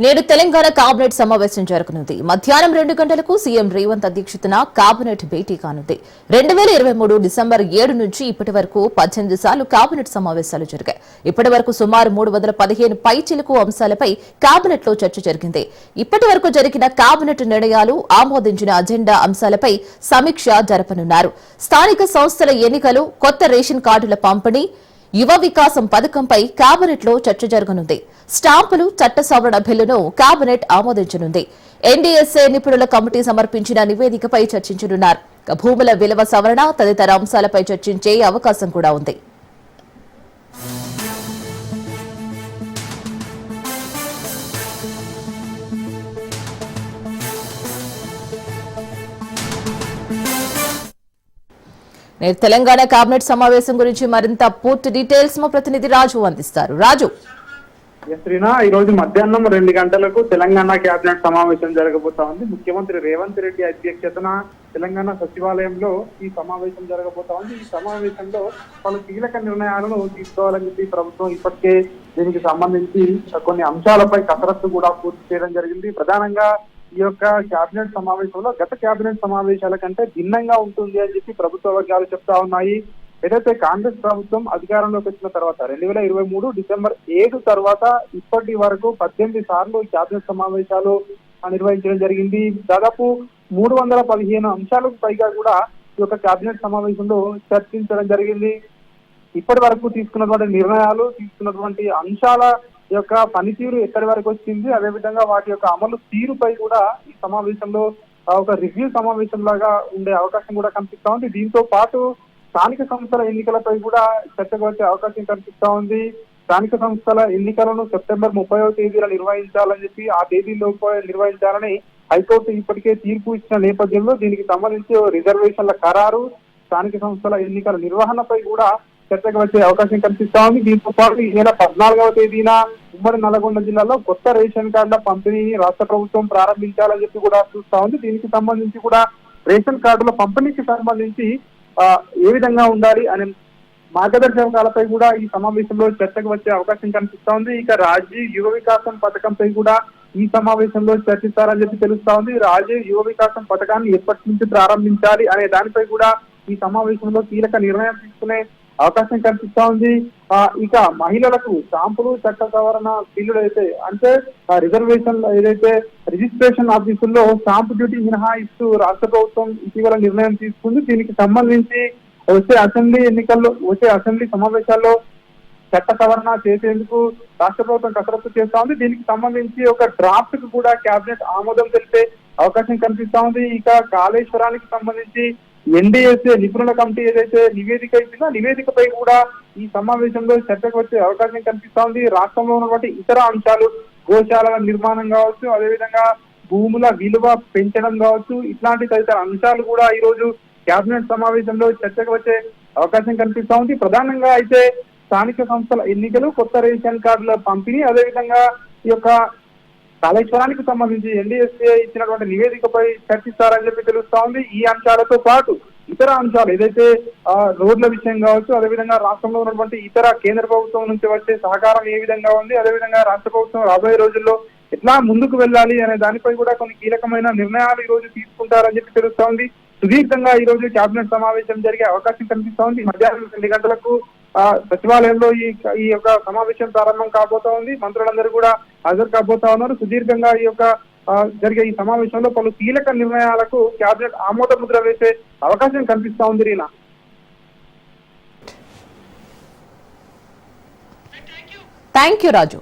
నేడు తెలంగాణ కేబినెట్ సమావేశం జరగనుంది. మధ్యాహ్నం 2 గంటలకు సీఎం రేవంత్ అధ్యక్షతన కేబినెట్ భేటీ కానుంది. 2023 డిసెంబర్ 7 నుంచి ఇప్పటి వరకు 18 సార్లు కేబినెట్ సమావేశాలు జరిగాయి. ఇప్పటి వరకు సుమారు 315 పైచిలుకు అంశాలపై కేబినెట్ లో చర్చ జరిగింది. ఇప్పటి వరకు జరిగిన కేబినెట్ నిర్ణయాలు, ఆమోదించిన అజెండా అంశాలపై సమీక్ష జరపనున్నారు. స్థానిక సంస్థల ఎన్నికలు, కొత్త రేషన్ కార్డుల పంపిణీ, యువ వికాసం పథకంపై కేబినెట్ లో చర్చ జరగనుంది. స్టాంపులు చట్ట సవరణ బిల్లును కేబినెట్ ఆమోదించనుంది. ఎన్డీఎస్ఏ నిపుణుల కమిటీ సమర్పించిన నివేదికపై చర్చించనున్నారు. భూముల విలువ సవరణ తదితర అంశాలపై చర్చించే అవకాశం కూడా ఉంది. తెలంగాణ కేబినెట్ సమావేశం గురించి మరింత పూర్తి డీటెయిల్స్ మా ప్రతినిధి రాజు అందిస్తారు. రాజు, ఈ రోజు మధ్యాహ్నం 2 గంటలకు తెలంగాణ కేబినెట్ సమావేశం జరగబోతా ఉంది. ముఖ్యమంత్రి రేవంత్ రెడ్డి అధ్యక్షతన తెలంగాణ సచివాలయంలో ఈ సమావేశం జరగబోతా ఉంది. ఈ సమావేశంలో పలు కీలక నిర్ణయాలను తీసుకోవాలని చెప్పి ప్రభుత్వం ఇప్పటికే దీనికి సంబంధించి కొన్ని అంశాలపై కసరత్తు కూడా పూర్తి చేయడం జరిగింది. ప్రధానంగా ఈ యొక్క కేబినెట్ సమావేశంలో గత కేబినెట్ సమావేశాల కంటే భిన్నంగా ఉంటుంది అని చెప్పి ప్రభుత్వ వర్గాలు చెప్తా ఉన్నాయి. ఏదైతే కాంగ్రెస్ ప్రభుత్వం అధికారంలోకి వచ్చిన తర్వాత 2023 డిసెంబర్ 7 తర్వాత ఇప్పటి వరకు 18 సార్లు కేబినెట్ సమావేశాలు నిర్వహించడం జరిగింది. దాదాపు 315 అంశాలకు పైగా కూడా ఈ యొక్క కేబినెట్ సమావేశంలో చర్చించడం జరిగింది. ఇప్పటి వరకు తీసుకున్నటువంటి నిర్ణయాలు, తీసుకున్నటువంటి అంశాల యొక్క పనితీరు ఎక్కడి వరకు వచ్చింది, అదేవిధంగా వాటి యొక్క అమలు తీరుపై కూడా ఈ సమావేశంలో ఒక రివ్యూ సమావేశం లాగా ఉండే అవకాశం కూడా కనిపిస్తా ఉంది. దీంతో పాటు స్థానిక సంస్థల ఎన్నికలపై కూడా చర్చకు వచ్చే అవకాశం కనిపిస్తా ఉంది. స్థానిక సంస్థల ఎన్నికలను సెప్టెంబర్ 30వ తేదీన నిర్వహించాలని చెప్పి, ఆ తేదీలోపు నిర్వహించాలని హైకోర్టు ఇప్పటికే తీర్పు ఇచ్చిన నేపథ్యంలో దీనికి సంబంధించి రిజర్వేషన్ల ఖరారు, స్థానిక సంస్థల ఎన్నికల నిర్వహణపై కూడా చర్చకు వచ్చే అవకాశం కనిపిస్తా ఉంది. దీంతో పాటు ఈ నెల 14వ తేదీన ఉమ్మడి నల్గొండ జిల్లాలో కొత్త రేషన్ కార్డుల పంపిణీని రాష్ట్ర ప్రభుత్వం ప్రారంభించాలని చెప్పి కూడా చూస్తా ఉంది. దీనికి సంబంధించి కూడా రేషన్ కార్డుల పంపిణీకి సంబంధించి ఏ విధంగా ఉండాలి అనే మార్గదర్శకాలపై కూడా ఈ సమావేశంలో చర్చకు వచ్చే అవకాశం కనిపిస్తా ఉంది. ఇక రాజీవ్ యువ వికాసం పథకంపై కూడా ఈ సమావేశంలో చర్చిస్తారని చెప్పి తెలుస్తా ఉంది. రాజీవ్ యువ వికాసం పథకాన్ని ఎప్పటి నుంచి ప్రారంభించాలి అనే దానిపై కూడా ఈ సమావేశంలో కీలక నిర్ణయం తీసుకునే అవకాశం కనిపిస్తా ఉంది. ఇక మహిళలకు స్టాంపులు చట్ట సవరణ బిల్లులు అయితే, అంటే రిజర్వేషన్ ఏదైతే రిజిస్ట్రేషన్ ఆఫీసుల్లో స్టాంపు డ్యూటీ మినహాయిస్తూ రాష్ట్ర ప్రభుత్వం ఇటీవల నిర్ణయం తీసుకుంది. దీనికి సంబంధించి వచ్చే అసెంబ్లీ సమావేశాల్లో చట్ట సవరణ చేసేందుకు రాష్ట్ర ప్రభుత్వం కసరత్తు చేస్తా ఉంది. దీనికి సంబంధించి ఒక డ్రాఫ్ట్ కు కూడా కేబినెట్ ఆమోదం తెలిపే అవకాశం కనిపిస్తా ఉంది. ఇక కాళేశ్వరానికి సంబంధించి ఎన్డీఎస్ఏ నిపుణుల కమిటీ ఏదైతే నివేదిక ఇచ్చిందో నివేదికపై కూడా ఈ సమావేశంలో చర్చకు వచ్చే అవకాశం కనిపిస్తా ఉంది. రాష్ట్రంలో ఉన్నటువంటి ఇతర అంశాలు, గోశాలల నిర్మాణం కావచ్చు, అదేవిధంగా భూముల విలువ పెంచడం కావచ్చు, ఇట్లాంటి తదితర అంశాలు కూడా ఈ రోజు కేబినెట్ సమావేశంలో చర్చకు వచ్చే అవకాశం కనిపిస్తా ఉంది. ప్రధానంగా అయితే స్థానిక సంస్థల ఎన్నికలు, కొత్త రేషన్ కార్డుల పంపిణీ, అదేవిధంగా ఈ యొక్క కాళేశ్వరానికి సంబంధించి ఎన్డీఎస్ఏ ఇచ్చినటువంటి నివేదికపై చర్చిస్తారని చెప్పి తెలుస్తా ఉంది. ఈ అంశాలతో పాటు ఇతర అంశాలు ఏదైతే రోడ్ల విషయం కావచ్చు, అదేవిధంగా రాష్ట్రంలో ఉన్నటువంటి ఇతర కేంద్ర ప్రభుత్వం నుంచి వచ్చే సహకారం ఏ విధంగా ఉంది, అదేవిధంగా రాష్ట్ర ప్రభుత్వం రాబోయే రోజుల్లో ఎట్లా ముందుకు వెళ్ళాలి అనే దానిపై కూడా కొన్ని కీలకమైన నిర్ణయాలు ఈ రోజు తీసుకుంటారని చెప్పి తెలుస్తా ఉంది. సుదీర్ఘంగా ఈ రోజు కేబినెట్ సమావేశం జరిగే అవకాశం కనిపిస్తా ఉంది. మధ్యాహ్నం 2 గంటలకు సచివాలయంలో ఈ యొక్క సమావేశం ప్రారంభం కాబోతా ఉంది. మంత్రులందరూ కూడా హాజరు కాబోతా ఉన్నారు. సుదీర్ఘంగా ఈ యొక్క జరిగే ఈ సమావేశంలో పలు కీలక నిర్ణయాలకు కేబినెట్ ఆమోద ముద్ర వేసే అవకాశం కనిపిస్తా ఉంది. Reena, thank you Raju.